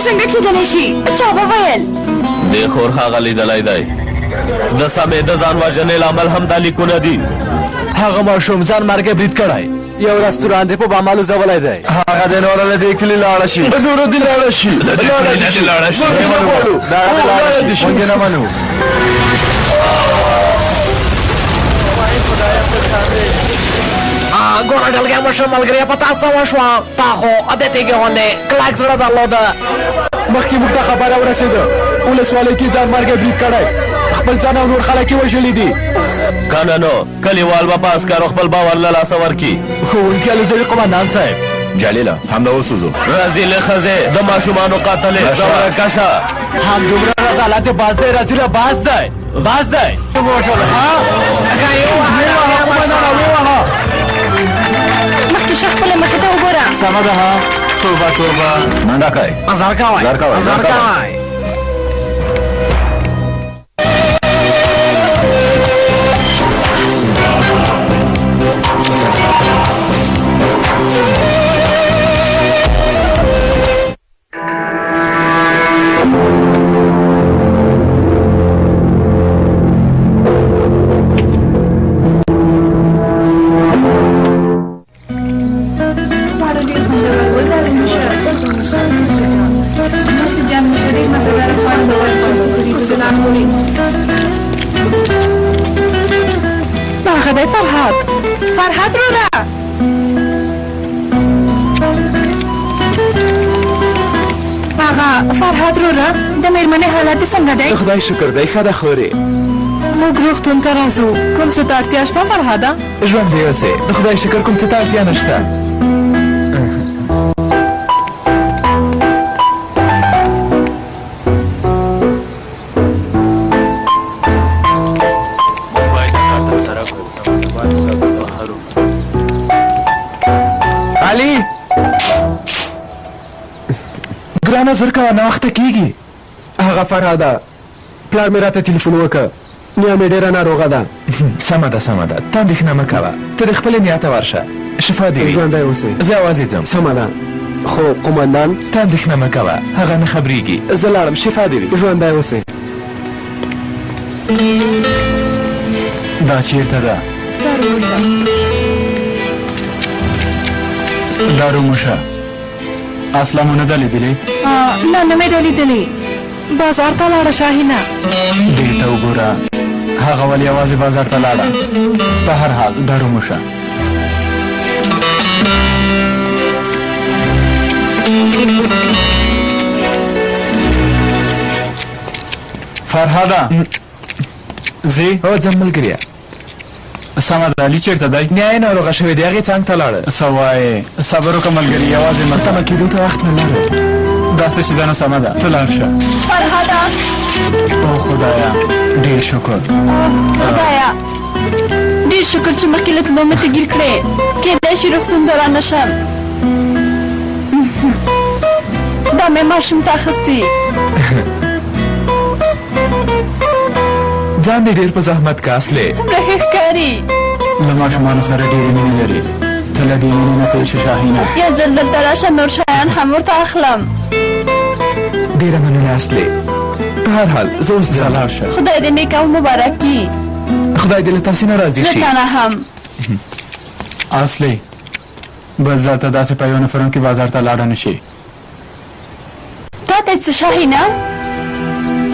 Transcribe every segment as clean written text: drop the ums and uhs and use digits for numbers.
څنګه کېدلی شي؟ چا به ویل؟ دې خور هغه لیدلی دی د سمې د ځان وژنې لامل هم دا لیکونه دي. هغه ماشوم ځان مرګ برید کړی، یو رستوران دی په بامالو ځولی دی. هغه د نوره له دې کلي لاړه شي، د نورو دې لاړه شي، له دې کلي نه دې لاړه شي. موږ نه منو. ګوره ډلګی مشر ملګری په تا څه وشوه؟ تا خو د تیږې غوندې کلک زړه درلوده. مخکې موږ ته خبره ورسېده ولسوالۍ کې ځان مرګ برید کړی، خپل ځان او نور خلک یې وژلي دي. که نه نو کلیوال به په عسکرو خپل باور له لاسه ورکړي. ښوونکي الوزري قمندان صاحب جلیله همدا وسوځو. رزیلې ښځې د ماشومانو قاتلې زورکشه همدومره رذالت باز دی، رزیله باز دی، باز دی. مخکې شه خپله مخې ته وګوره. سمه ده ها. توبه توبه. منډه کوئ، ازار کوئ، ازار کوئ. فرهاد رو ده. فرهاد رو ده د مېرمنې حالت دې څنګه دی؟ د خدای شکر دی، ښه ده خورې. موږ روغتون ته راځو. کوم څه ته اړتیا شته فرهاده؟ ژوندی اوسې، د خدای شکر کوم څه ته اړتیا نشته. نظر کوه ناوخته کېږي. هغه فرهاده پلار مې راته تلیفون وکړه، نیا مې ډېره ناروغه ده. سمه ده سمه ده، ته اندېښنه مه کوه، ته د خپلې نیا ته ورشه، شفا دې وي. ژوندی اوسئ. زه یوازې ځم. سمه ده، خو قمندان ته اندېښنه مه کوه، هغه نه خبرېږي. زه لاړم، شفا دې وي. ژوندی اوسئ. دا چېرته ده؟ دا روموشه. اصلا مو نه ده لیدلې؟ نه نه مې ده لیدلې. بازار ته لاړه شاهینه. دې ته وګوره، هغه ولې یوازې بازار ته لاړه؟ په هر حال دا روموشه. فرهاده ځې؟ هو ځم ملګریه. سمه ده، علي چېرته دی؟ نیا یې ناروغه شوې دی، هغې څنګ ته لاړه. څه وایې؟ صبر وکړه ملګري، یوازې سمه کېدو ته وخت نه لرم. داسې چې ده نو سمه ده، ته لاړ شه. فرهاده او خدایه ډېر شکر. خدایه ډېر شکر چې مخکې له تلو مې ته ګیر کړې. کېدای شي روغتون ته رانه شم. دا مې ماشوم ته اخیستې. ځان دې ډېر په زحمت کې اصلې. څومره ښه ښکاري. له ماشومانو سره ډېرې مینې لري. ته له دې مینې نه تېر شه شاهینه. یو ځل دلته راشه، نور شیان هم ورته اخلم. ډېره مننه اصلې. په هر حال زه اوس ځم. لاړ شه. خدای دې نیک او مبارک کړي. خدای دې له تاسې نه راضي شي. له تا نه هم. اصلې بل ځل ته داسې په یو نفرم کې بازار ته لاړه نه شي. تا ته څه شاهینه؟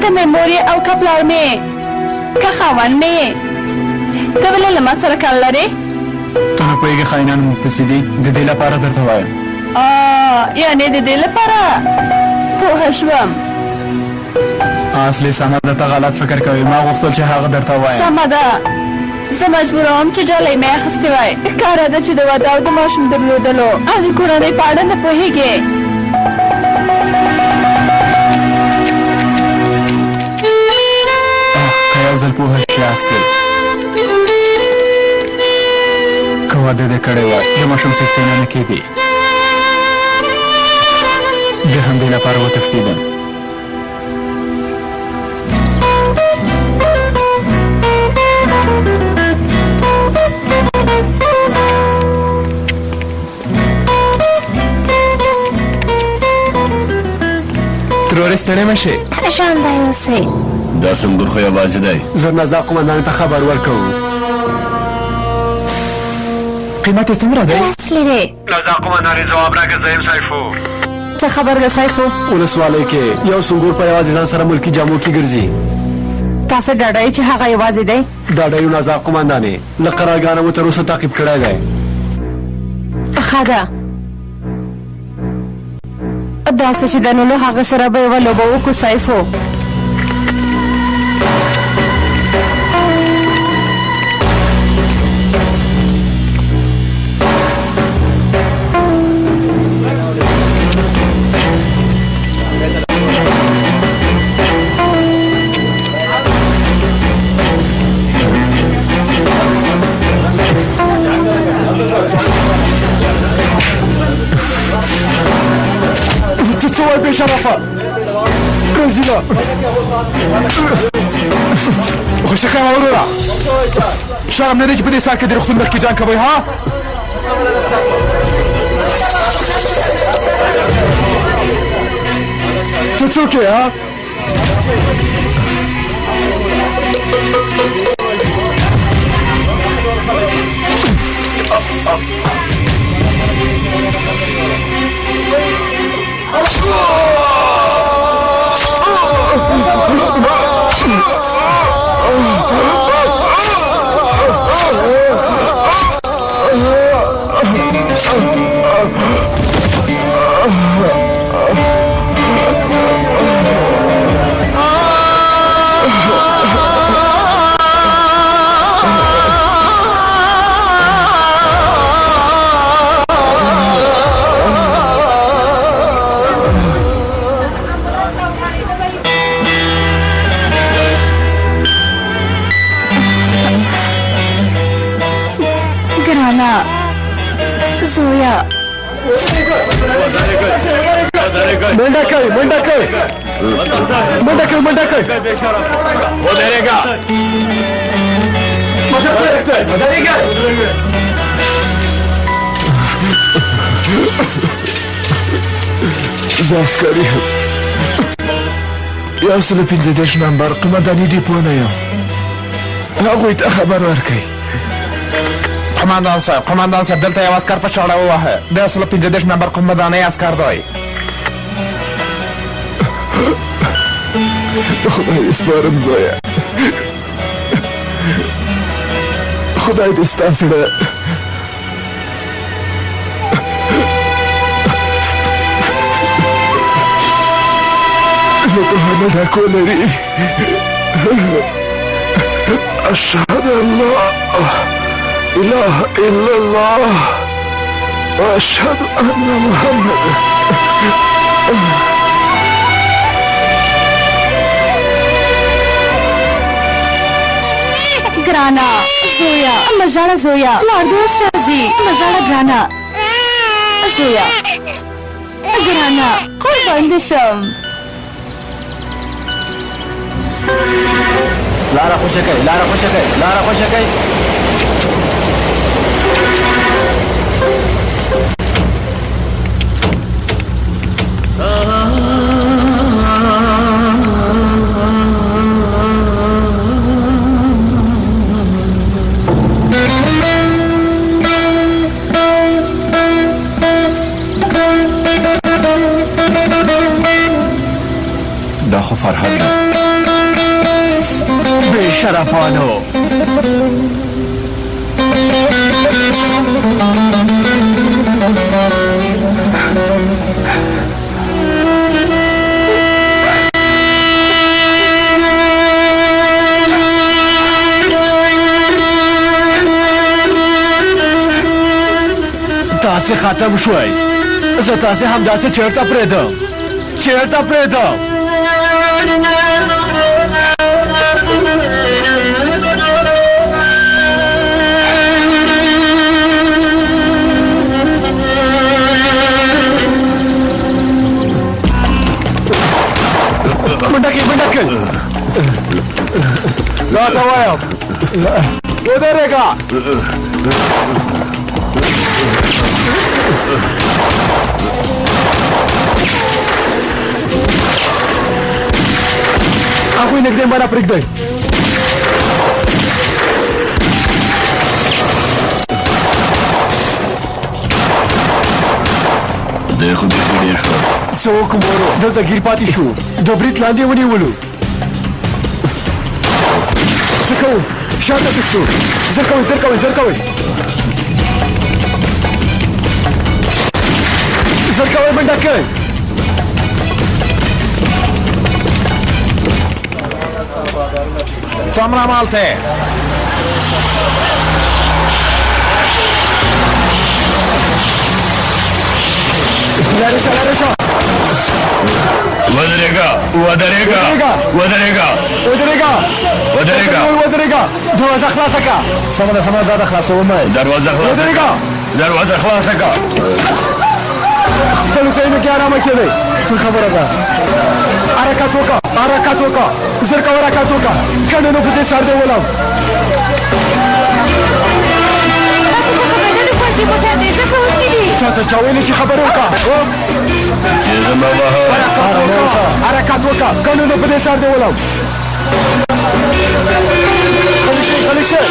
ته مې مور یې او که پلار مې که خاوند مې یې. ته ولې له ما سره کار لرې؟ ته نه پوهېږې خاینان موږ پسې دي، د دې لپاره درته وایم. یعنې د دې لپاره؟ پوهه شوم. اصلې سمه ده، ته غلط فکر کوې، ما غوښتل چې هغه درته وایم. سمه ده، زه مجبوره وم چې ډالۍ مې اخیستې وای. ښکاره ده چې د واده او د ماشوم درلودلو او د کورنۍ په اړه نه پوهېږې. که یو ځل پوهه شي اصلې، که واده دې کړی وای د ماشوم څښتنه نه کېدې. د همدې لپاره وتښتېدم. ستړی مه شې. ژوندی اوسئ. دا سنګور خو یوازې دی. زه نازا قمندان ته خبر ورکوم. قیمت یې څومره دی؟ 10 لیرې. نازا قمندان یې ځواب راکړه. زه یم سیفو. څه خبر ده سیفو؟ ولسوالۍ کې یو سنګور په یوازې ځان سره ملکي جامو کې ګرځي. تاسو ډاډه یې چې هغه یوازې دی؟ ډاډه یو نازا قمندانې. له قرارګانه مو تر اوسه تعقیب کړی دی. ښه ده. داسې چې د نونو هغه سره به یوه لوبه وکړو سیفو. شرفه رزیله خوشکه وروره شرم نه دی چې په دې سال کې د روغتون مخکې جنګ کوئ ها ته څوک یې ها منډه کوي منډه کوي منډه کوي منډه کوي ودرېږه زه عسکري یم 115 نمبر قمنداني ډیپو نه یم هغوی ته خبر ورکوئ قمندان صاحب دلته یو عسکر په چاړه ووهه د 115 نمبر قمندانۍ عسکر دی خدای دې سپارم زویه خدای دې ستا زړه له دوه نه ډاکو لري اشهد ان لا اله الا الله واشهد ان محمد ګرانه زویا مه ژاړه زویا لارډ اوس راځي مه ژاړه ګرانه زویا ګرانه قربان دې شم لاره خوشه کوي لاره خوشه کوي لاره خوشه کوي دا خو فرهاد نه بې شرفانو تاسې ختم شوئ زه تاسې همداسې چېرته پرېږدم چېرته پرېږدم منډه کوي لا ته وایم ودرېږه هغوی نږدې مه راپرېږدئ. دی خو بیخي ډېر ښه. څه وکړو ورو، دلته ګیر پاتې شو، د برید لاندې ونیولو. څه کوو؟ شاته تښتو. زر کوئ زر کوئ زر کوئ زر کوئ منډه کوئ. څومره مالته لارې شه لارې شه. ودرېږه ودرېږه ودرېږه ودرېږه ودرېږه ودرېږه. دروازه خلاصه کړه. سمه ده سمه ده، دا خلاصوم. دروازه خلاصه ودرېږه دروازه خلاصه کړه. خپلو ځایونو کې ارامه کېدئ. څه خبره ده؟ حرکت وکړه حرکت وکړه. زر کوه حرکت وکړه. کنه نو په دې سر دې ولم. تاسو څه خبره د ښوونځي موټر دی زده کوونکي دي. تا ته چا ویلې چې خبرې وکړه؟ چې زه مه وهه. حرکت وکړه. کنه نو په دې سر دې ولم. غلی شئ غلی شئ.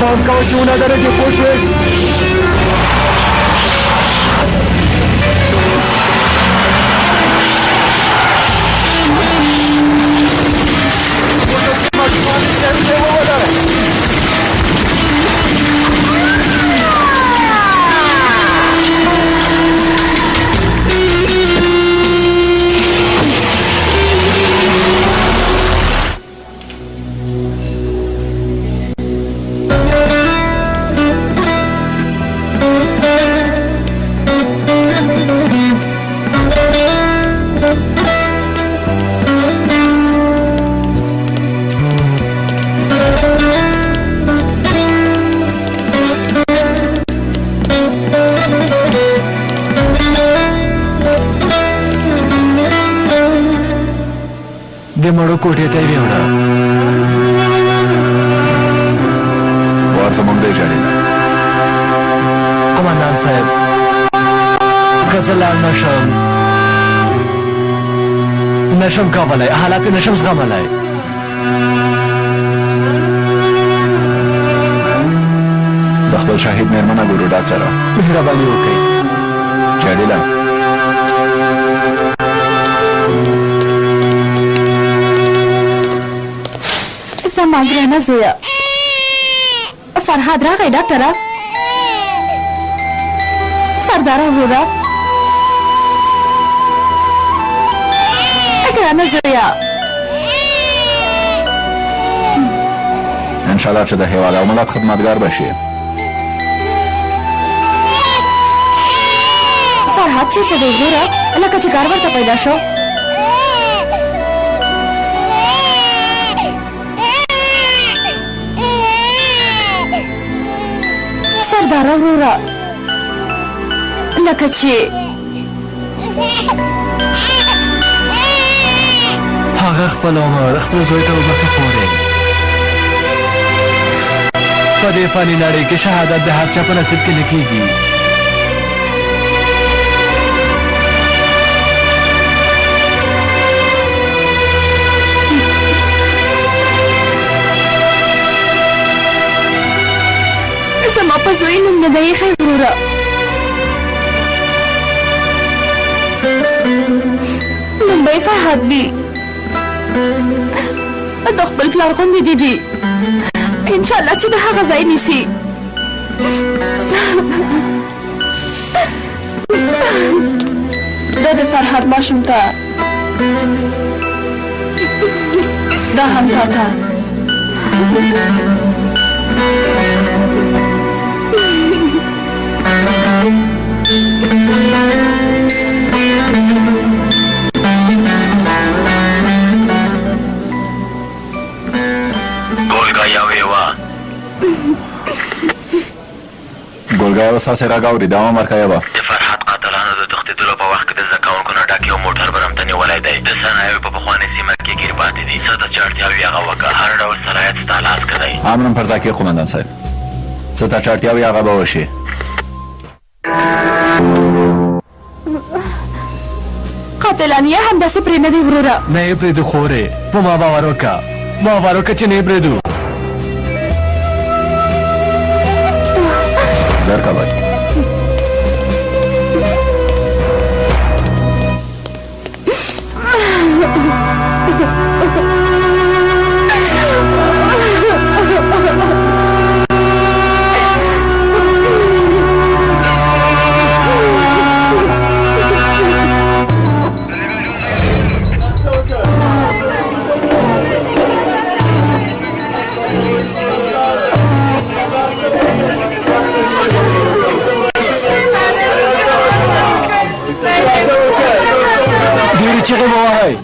پام کوه چې ونه درېږې، پوه شوې؟ مړو کوټې ته یې وړه. وار زموږ دی جانینه. قمندان صاحب، که زه لاړ نشم کولی، حالات یې نشم زغملی. د خپل شهید مېرمنه ګورو ډاکټره. مهرباني وکړئ. جلیله زما ګرانه زویه فرهاد راغی ډاکټره. سرداره وروره ګرانه زویه. انشاءالله چې د هېواد او ملت خدمتګار به شي. فرهاد چېرته دی وروره؟ لکه چې کار ورته پیدا شو. سرداره وروره لکه چې هغه خپل عمر خپل زوی ته وبښه خورې. په دې فاني نړۍ کې شهادت د هر چا په نصیب کې نه کېږي. زما په زوی نوم نه دی ایښی وروره. نوم به یې فرهاد وي. د خپل پلار غوندې دي دي. انشاءالله چې د هغه ځای نیسي. دا د فرهاد ماشوم ته، دا هم تا ته. ګولګا اوس هسې غږ اوري، دا مه ورکوې به. د فرهاد قاتلانو د تښتېدلو په وخت کې د زده کوونکو نه ډک یو موټر برمته نیولی دی. د صنایعو په پخوانۍ سیمه کې ګیر پاتې دي. څه ته چې اړتیا وي هغه وکړه. هر ډول صلاحیت ستا لاس کې دی. امرم پر ځای کې قمندان صاحب. څه ته چې اړتیا وي هغه به وشي. قاتلان یا همداسې پرېنه دی وروره نه یې پرېږدو خورې په ما باور وکړه باور وکړه چې نه یې پرېږدو زر کوئ ډېرې چغې مه وهئ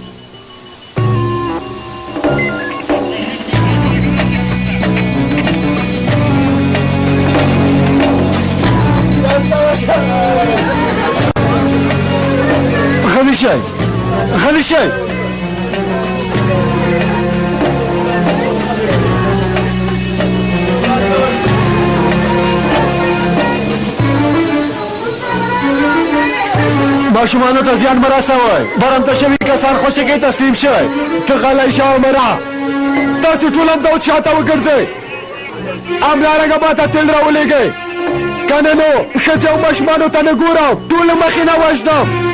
غلی شئ غلی شئ ماشومانو ته زیان مه رسوئ برمته شوي کسان خوشکۍ تسلیم شئ ته غلی شه عمره تاسې ټول همدا اوس شاته وګرځئ همدارنګه ماته تیل راولېږئ که نه نو ښځې او ماشومانو ته نه ګورم ټول مخې نه وژنم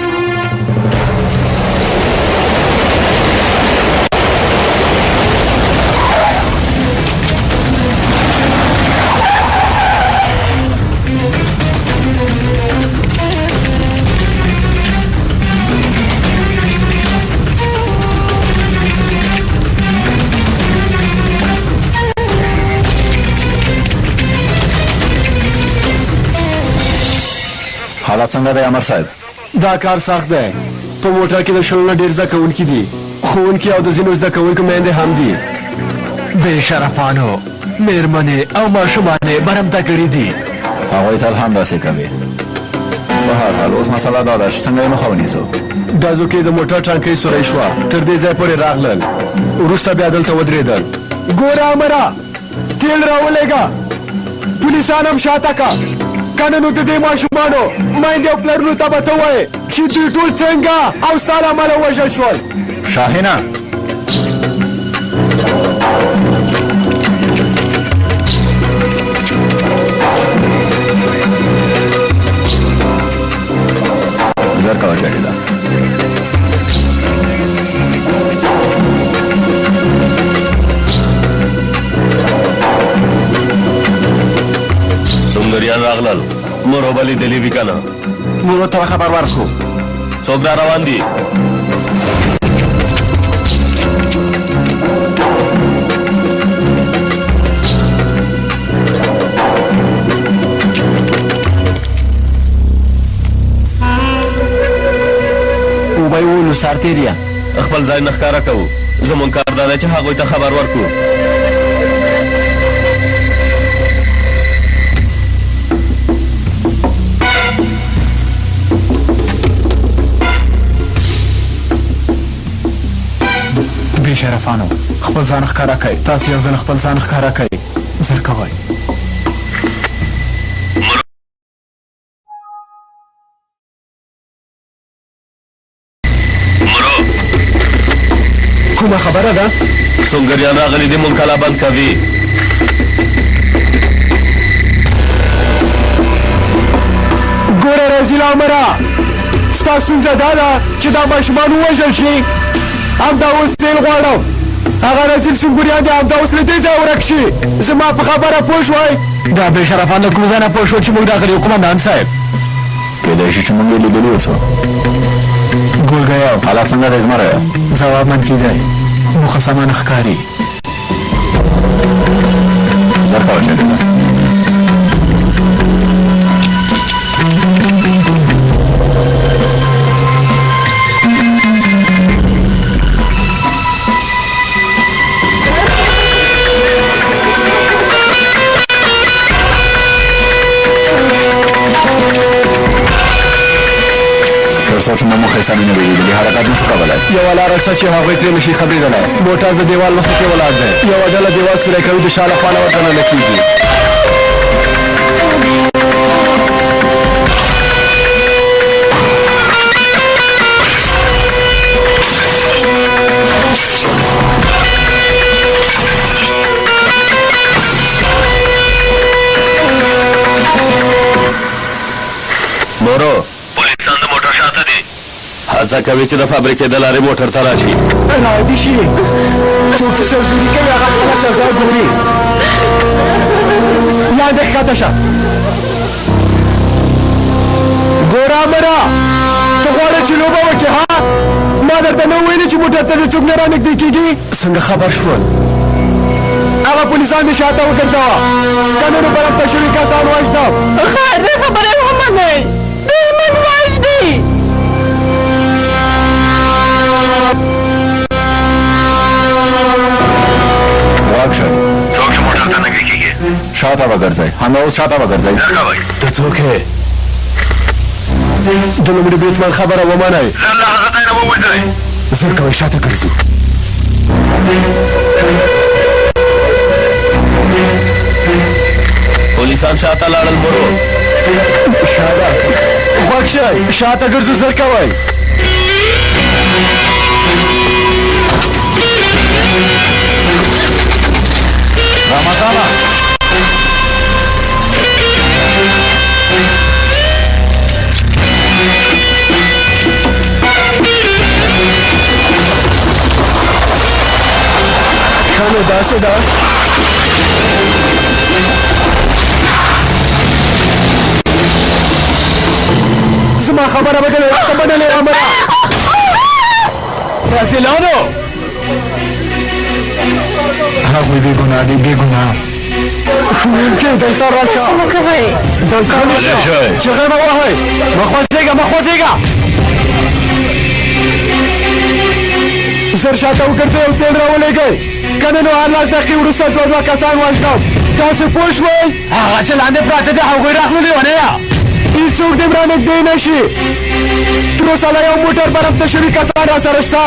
حالات څنګه دی امر صاحب دا کار سخت دی په موټر کې د شلو نه ډېر زده کوونکي دي ښوونکي او د ځینو زده کوونکو میندې هم دي بې شرفانو میرمنې او ماشومانې برمته کړي دي هغوی تل هم داسې کوي په هر حال اوس مسله دا ده چې څنګه یې مخه ونیسو ډزو کې د موټر ټانکۍ سوری شوه تر دې ځای پورې راغلل وروسته بیا دلته ودرېدل ګوره امره تیل راولېږه پولیسان هم شاته که که نه نو د دې ماشومانو میندې او پلرونو ته به ته وایې چې دوی ټول څنګه او ستا له امله وژل شول شاهینه زر کوه جلیله سنگریان راغلل مورو بلی دلی بی کنه مورو ته خبر ورکړو څوک را روان دي وبه یې وویلو سرتېریا خپل ځای نه ښکاره کوو زموږ کار دا دی چې هغوی ته خبر ورکړو بې شرفانو خپل ځان ښکاره کوئ تاسې یو ځل خپل ځان ښکاره کوئ زر کوئ کومه خبره ده سنگریان راغلي دي مونږ کلا بند کوي ګوره رزیله عمره ستا ستونزه دا ده چې دا ماشومان ووژل شي همدا اوس تیل غواړم هغه رزیل سنګوریان دي همدا اوس له دې ځایه ورک شي زما په خبره پوه شوئ دا بې شرفان له کوم ځای نه پوه شو چې موږ راغلي یو قمندان صاحب کېدای شي چې موږ یې لیدلي اوسو ګولګیو حالات څنګه دی زمری ځواب منفي دی موخه سمه نه ښکاري زر کوه جلیله تر څو چې موږ مخې سمې نه وي لیدلي حرکت نشو کولی یوه لاره شته چې هغوی ترې نشي خبرېدلی موټر د دیوال مخې کې ولاړ دی یوه ډله دیوال سوری کوي د شا له خوا نه ورته ننه کېږي مورو پولیسان د موټر شاته دي. هڅه کوي چې د فابریکې د لارې موټر ته راشي. عادي شي څوک چې سرزوري کوي هغه خپله سزا ګوري. لاندې ښکته شه. ګوره امره ته غواړې چې لوبه وکړې ها؟ ما درته نه ویلي چې موټر ته دې څوک نه رانږدې کېږي. څنګه خبر شول؟ هغه پولیسان دې شاته وګرځوه. که نه نو برمته شوي کسان وژنم. خیر دې خبرې ومنئ. دوی من وژني. غواګ شئ. څوک چې موټر ته نږدې کېږي شاته وګرځئ. همدا اوس شاته وګرځئ. زر کوئ. ته څوک یې؟ د لومړي بریدمن خبره ومنئ. زر له هغه ځای نه ووځئ. زر کوئ شاته ګرځو. پولیسان شاته لاړل مورو. شاته غوږ شئ. شاته ګرځو. زر کوئ. رمضانه ښه نو داسې ده. زما خبره به دې له وخته منلې امره. رازیلانو هغوی بې ګناه دي. بې ګناه. ښوونکی دلته راشه. تاسو مه کوئ. دلته راشه. چغې مه وهئ. مه خوځېږه. مه خوځېږه. زر شاته وګرځئ او تیل راولېږئ. که نه نو هر لس دقیقې وروسته دوه کسان وژنم. تاسو پوه شوئ؟ هغه چې لاندې پراته دي هغوی راغلو لیونیه. هېڅوک دې رانږدې نه شي. تر اوسه له یو موټر برمته شوي کسان را سره شته.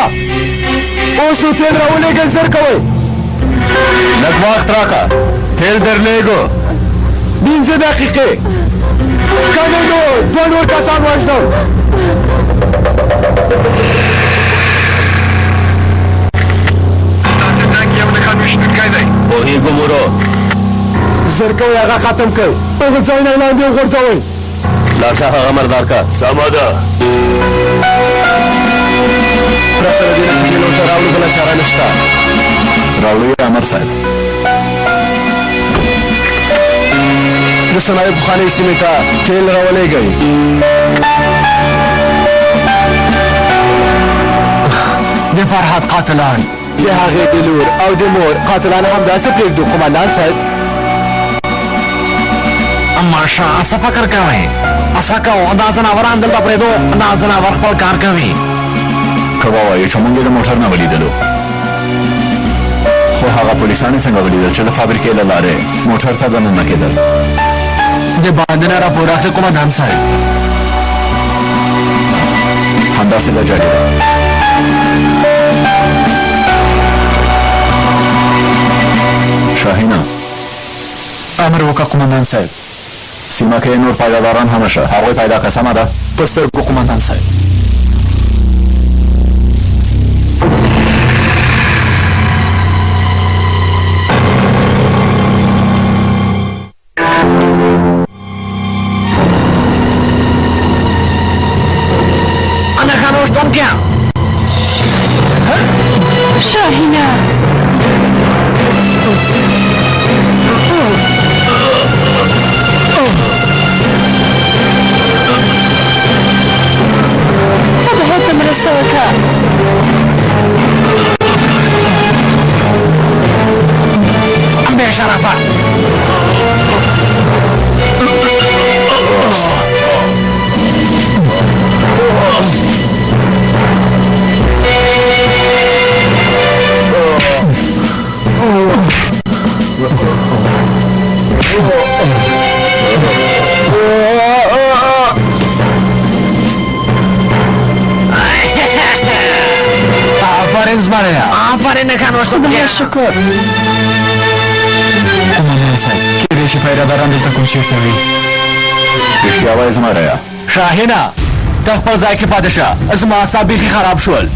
اوس نو تیل راولېږئ. زر کوئ. لږ وخت راکړه. تیل درلېږو. 15 دقیقې. که نه نو دوه نور کسان وژنم. ستاسې ټانک یو نښان ویشتونکی دی. پوهېږو مورو. زر کوئ. هغه ختم کړئ. هغه ځای نه لاندې وغورځوئ. لاشه هغه مردار کا. سمه ده. پرته له دې نه چې تیل ورته راوړو بله چاره نشته. راوړو یې امر صاحب. د صنایعو پخوانۍ سیمې ته تیل راولېږئ. د فرهاد قاتلان د هغې د لور او د مور قاتلان همداسې پرېږدو قمندان صاحب. ماشا څه فکر کوئ؟ څه کوو؟ دا ځناوران دلته پرېږدو. دا ځناور خپل کار کوي. که ووایو چې موږ یې د موټر نه ولیدلو، خو هغه پولیسان یې څنګه ولیدل چې د فابریکې له لارې موټر ته دننه کېدل؟ د باندې نه راپور اخلي قمندان صاحب. همداسې ده جالبه. شاهینه امر وکړه قمندان صاحب. سیمه کې نور پیداداران هم نشته. هغوی پیدا که سمه ده؟ په سترګو قمندان صاحب. نښان ویشتونکیه. شاهینه خدا هاته مرسته وکړه. بې شرفه. آفرین زمانه. آفرین نښان ویشتونکیه. خدای شکر. قمندان صاحب کېدای شي پیداداران دلته کوم چېرته وي. رښتیا وایې زما ریا؟ شاهینه ته خپل ځای کې پاتې شه. زما اعصاب بیخي خراب شول.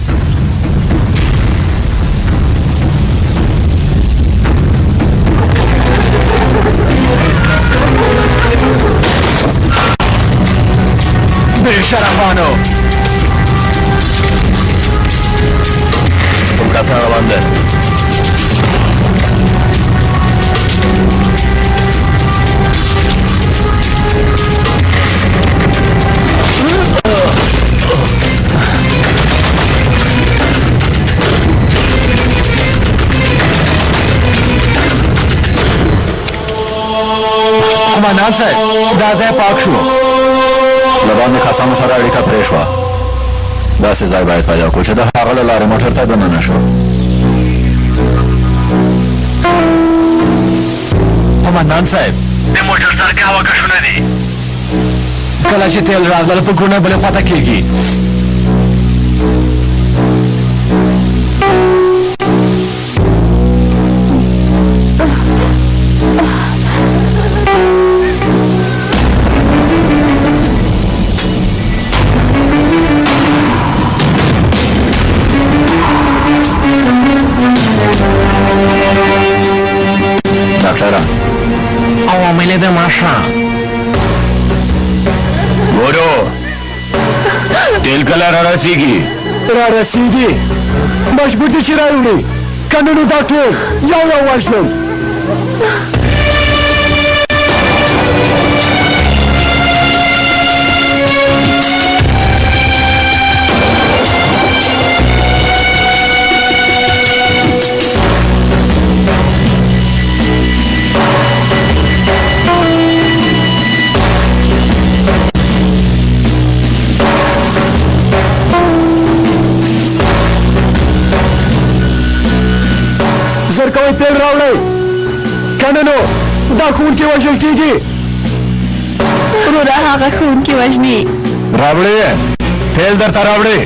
شرفانو کوم کسان روان دي قمندان صاحب دا ځای پاک شو له باندې کسانو سره اړیکه پرې شوه داسې ځای باید پیدا کړو چې د هغه له لارې موټر ته دننه شو قمندان صاحب د موټر سر کې هوا کشونه دي کله چې تیل راغله فکرونه بلې خواته کېږي ډاکټره عوامل د ماشه ګورو تیل کله را رسیږي مجبور دي چې راوړي که نه نو دا ټول یو وژنم زر کوئ تیل راوړئ که نه نو دا ښوونکي وژل کېږي وروره هغه ښوونکي وژني راوړې یې تیل درته راوړې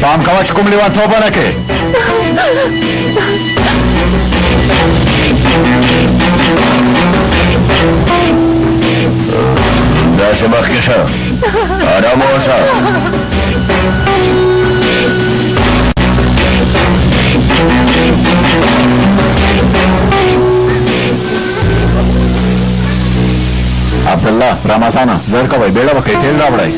پام کوه چې کوم لیونتوب ونه کړې داسې مخکې شه ارامه اوسه عبدالله رمضانه زر کوئ بیړه وکړئ تیل راوړئ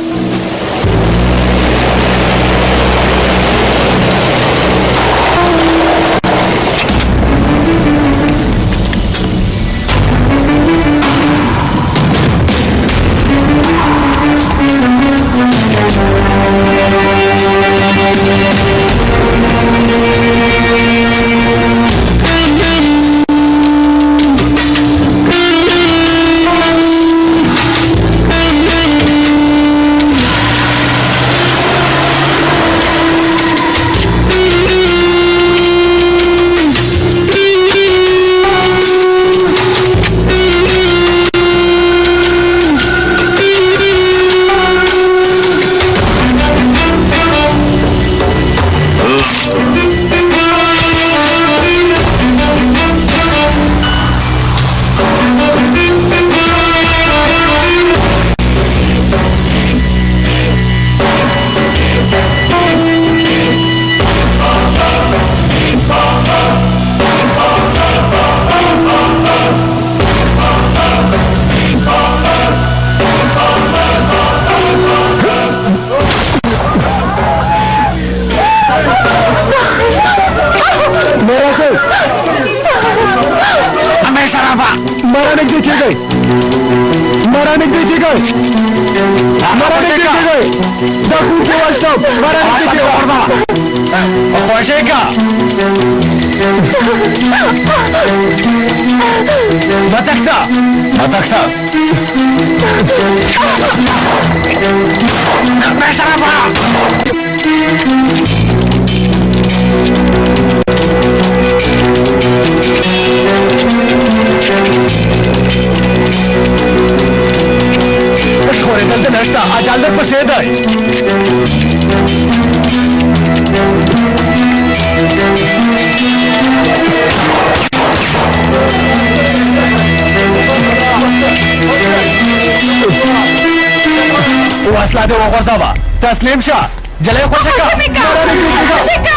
وسله دې وغورځوه تسلیم شه جلۍ خوشې کړه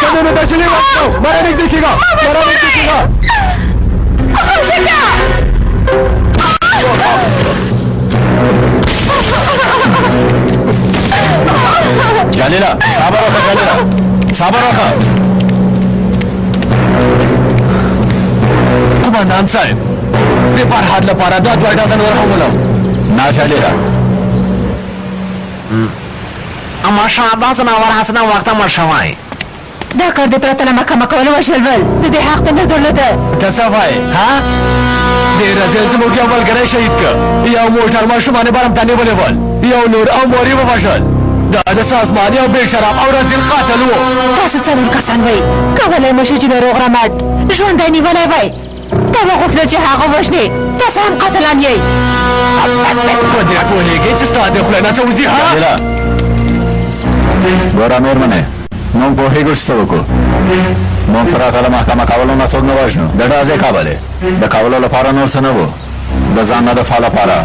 کنه نو دا جلۍ واچو مه رانږدې کېږه جلیله صبر وکړه جلیله صبر وکړه قمندان صاحب د فرهاد لپاره دا 2 ډزن ور هم ولم نه جلیله اما شاه دا ځناور حسنه وخته مړ شوی دا کار د پرته له محکمه کولو وژل ول د دې حق ته نه درلوده ته څه وایې ها دې رزیل زموږ یو ملګری شهید که یو موټر ماشومانې به هم ته نیولې ول یو نور او مور یې ووژل دا د سازماني او بې شراب او رزیل قاتل و تاسو 4 کسان وئ کولی مو شو چې د روغ رمټ ژوندی نیولی وئ ته وغوښتل چې هغه وژنې تاسو هم قاتلان یئ په دې پوهېږې چې ستا د خولې نه څه وځي ها جلیله ګوره مېرمنې موږ پوهېږو چې څه وکړو موږ پرته له محکمه کولو نه څوک نه وژنو د ډزې کولې د کولو لپاره نور څه نه و د ځان نه دفاع لپاره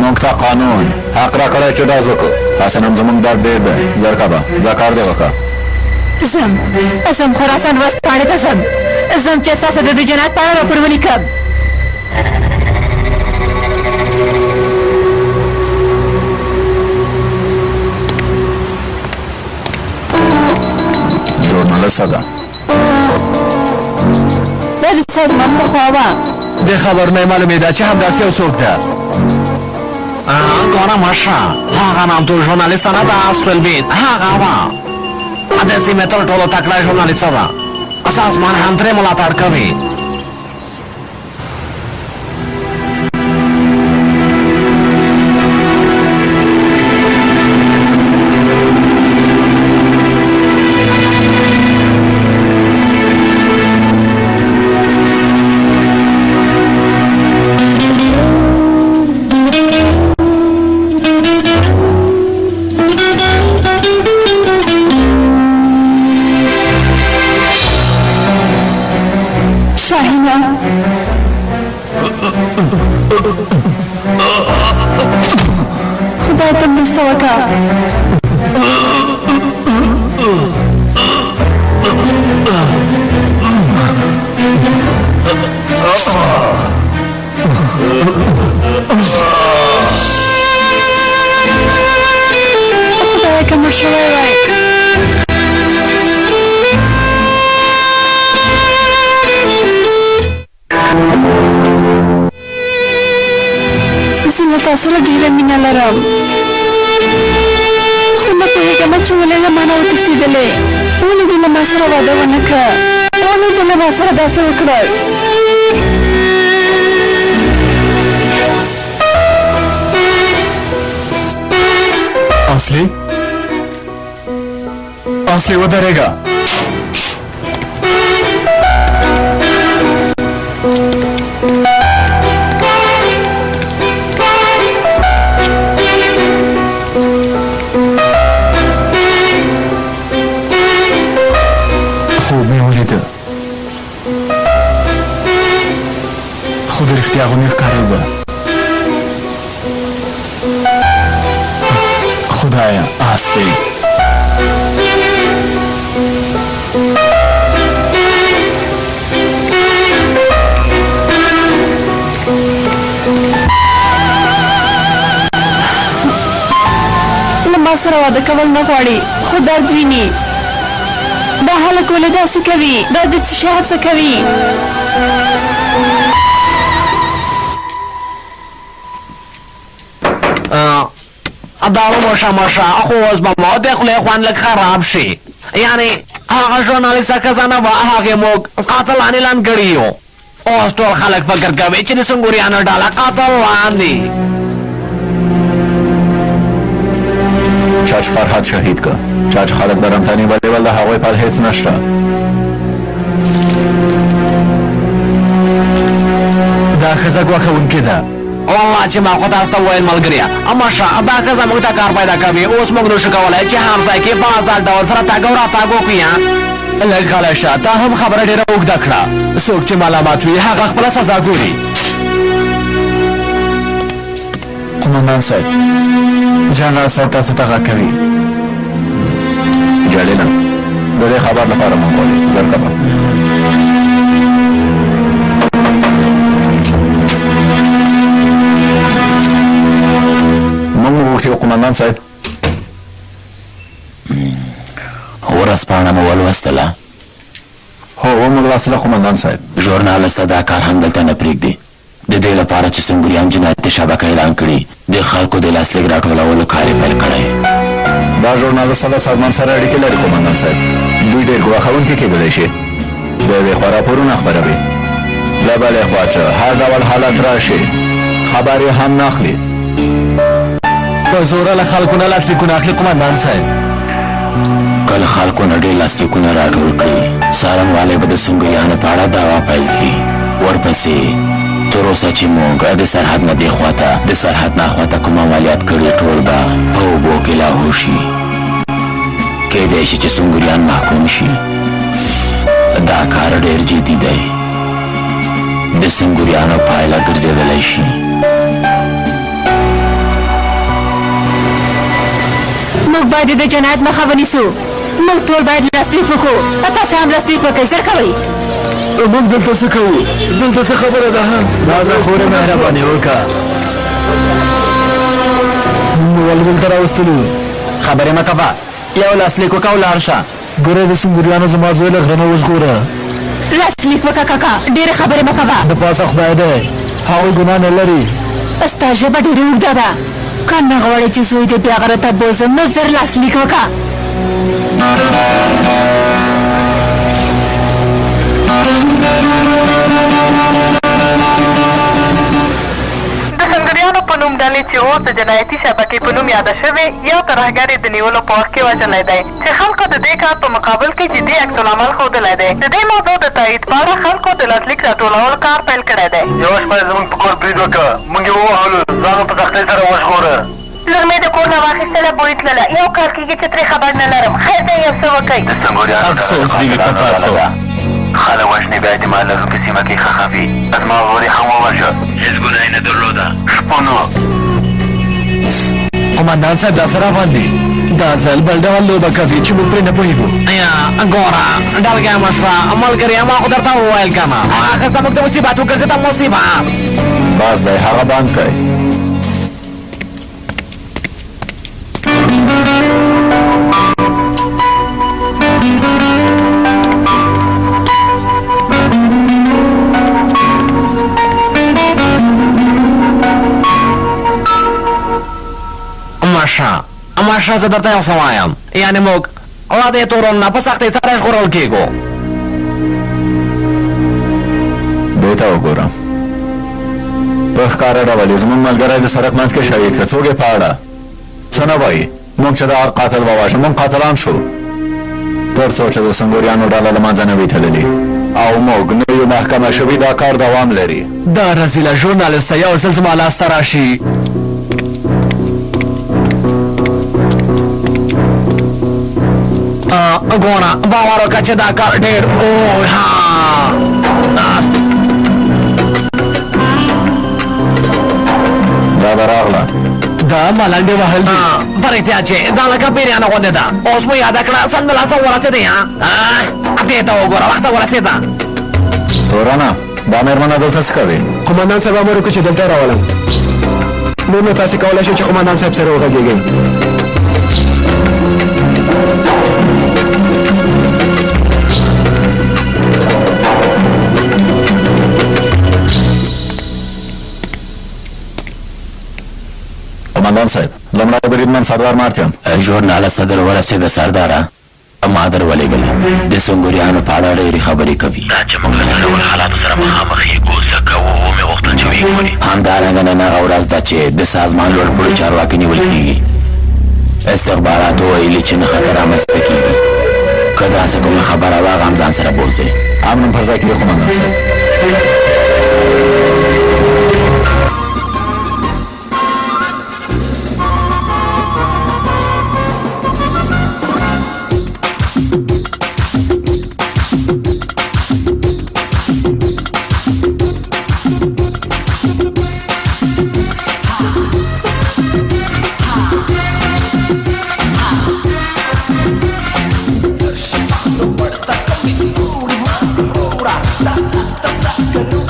موږ ته قانون حق راکړی چې ډز وکړو هسې نن زموږ درد ډېر دی زر کوه ځه کار دې وکړه زم خراسان ورځپاڼې ته ځم چې ستاسو د دې جنایت په اړه راپور ولیکم ژورنالسته ده دا د سازمان پخوا وه د خبر نه معلومېده چې همداسې یو څوک ده ګوره مشه هغه نامتو ژورنالیسته نه ده سویلبین هغه وه د سیمې تر ټولو تکړه ژورنالیسته ده سازمان هم ترې ملاتړ کوي خدای ته مرسته وکړه خدای که مړ شوی وای زه له تا سره ډېره مینه لرم خو نه پوهېږم چې ولې له ما نه وتښتېدلې ولې دې له ما سره واده ونه کړه ولې دې له ما سره داسې وکړل اصلي ودرېږه خوب مې ولیده خو د رښتیا غوندې ښکارېده خدایه آس دی له ما سره واده کول نه غواړي خو درد ویني دا هلک ولې داسې کوي دا د څه شي هڅه کوي دا مشه خو اوس به مو د خولې خوند لږ خراب شي یعنې هغه ژورنالیسته ښځه به هغې موږ قاتلان اعلان کړي یو اوس ټول خلک فکر کوي چې د سنګوریانو ډله قاتلان دي چا چې فرهاد شهید که چا چې خلک برمته نیولي ول د هغوی په هېڅ نشته دا ښځه ګواښونکې ده والله چې ما خو تاسو ته وویل ملګريه ماشه دا ښځه موږ ته کار پیدا کوي اوس موږ نشو کولی چې هر ځای کې په ازاد ډول سره تګ او راتګ وکړي لږ غلی شه تا هم خبره ډېره اوږده کړه څوک چې ملامت وي هغه خپله سزا ګوري قمندان صاحب جنرال صاحب تاسو ته غږ کوي جلیله د دې خبر لپاره موږ غواړي زر کوه موږ وغوښتي قمندان صاحب ورځپاڼه مو ولوستله؟ هو ومولوستله قومندان صاحب. ژورنالسته دا کار هم دلته نه پرېږدي. د دې لپاره چې سنګریان جنایتي شبکه اعلان کړي د خلکو د لاسلیک راټولولو کار یې پیل کړی. دا ژورنالسته له سازمان سره اړیکې لري قومندان صاحب. دوی ډېر ګواښونکي کېدلی شي. د یوې خوا راپورونه خپروي، له بلې خوا چې هر ډول حالت راشي خبر یې هم نه اخلي. په زوره له خلکو نه لاسلیکونه اخلي قومندان صاحب. کله خلکو نه ډېر لاسلیکونه راټول کړي څارنوالۍ به د سنګریانو په اړه دعوا پیل کړي. ورپسې تر اوسه چې موږ د سرحد نه دې خواته د سرحد نه خواته کوم عملیات کړي ټول به په اوبو کې لاهو شي. کیدای شي چې سنګریان محکوم شي. دا کار ډېر جدي دی. د سنګریانو پایله ګرځېدلی شي. موږ باید د جنایت مخه ونیسو. موږ ټول باید لاسلیک وکړو. تاسې هم لاسلیک وکړئ. زر کوئ. موږ دلته څه کوو؟ دلته څه خبره ده؟ رازه خورې مهرباني وکړه. موږ ولې دلته راوستلو؟ خبرې مه کوه. یو لاسلیک وکړه او لاړ شه. ګوره د سنګریانو زما زوی له غره نه وژغوره. لاسلیک وکړه کاکا. ډېرې خبرې مه کوه. د پاسه خدای دی، هغوی ګناه نه لري. ستا ژبه ډېرې اوږده ده. که نه غواړې چې زوی دې بیا غره ته بوځم نو زر لاسلیک وکړه. د سنګریانو په نوم ډلې چې اوس د جنایتي شبکې په نوم یاده شوې یو ترهګر یې د نیولو په وخت کې وژلی دی چې خلکو د دې کار په مقابل کې جدي عکس العمل ښودلی دی. د دې موضوع د تایید په اړه خلکو د لاسلیک راټولولو کار پیل کړی دی. یوه شپه یې زموږ په کور برید وکړه، موږ یې ووهلو، ځان په سختۍ سره وژغوره. لور مې د کور نه واخیستله، بوی تلله. یو کار کېږي چې ترې خبر نه لرم. خیر دی یو څه وکئ. د سنګریانو افسوس دې وي په تاسو. خلک وژنې بیا اعتماد لرونکې سیمه کې ښخوي. زما ورور یې هم ووژه، هېڅ ګناه یې نه درلوده. شپونو قومندان صاحب دا څه روان دي؟ دا ځل بل ډول لوبه کوي چې موږ پرې نه پوهېږو. ګوره ډلګۍ مشره ملګري ما خو درته وویل که نه هغه زموږ د مصیبت وګرځېده مصیبت. بس دی هغه بند کړئ. ماشه زه درته یو څه وایم، یعنې موږ لا دې تورون نه په سختۍ سره ژغورل کېږو. دې ته وګوره، په ښکاره ډول یې زموږ ملګری د سړک منځ کې شهید کړه. څوک یې په اړه څه نه وایي؟ موږ چې دغه قاتل وواژه موږ قاتلان شو، تر څو چې د سنګریانو ډله له منځه نه وي تللې او موږ نه یو محکمه شوي. دا کار دوام لري. دا رزیله ژورنالسته یو ځل زما لاسته راشي. ګوره باور وکړه چې دا کار ډېر دا به راغله. دا ملنډې وهل دي پر احتیاط چې دا لکه پیریانه غوندې ده. اوس مو یاده کړه سمدلاسه ورسېدې. دې ته وګوره وخته ورسېده. تورنه دا مېرمنه دلته څه کوي؟ قومندان صاحب امر وکړو چې دلته راولم. نور نو تاسې کولی شئ چې قومندان صاحب سره وغږېږئ. قومندان صاحب لومړی بریدمن سردار مارتیم. ژورنالسته در ورسېده سرداره. ما در ولېږله. د سنګریانو په اړه ډېرې خبرې کوي. دا چې موږ له څه ډول حالاتو سره مخامخ یو څه کوو ومې غوښتل چې ویې ګوري. همدارنګه نن هغه ورځ ده چې د سازمان لوړپوړي چارواکي نیول کېږي. استخباراتو ویلي چې نه خطر رامنځته کېږي. که داسې کومه خبره وه هغه هم ځان سره بوځئ. امن پر ځای کړي قومندان صاحب. Pagka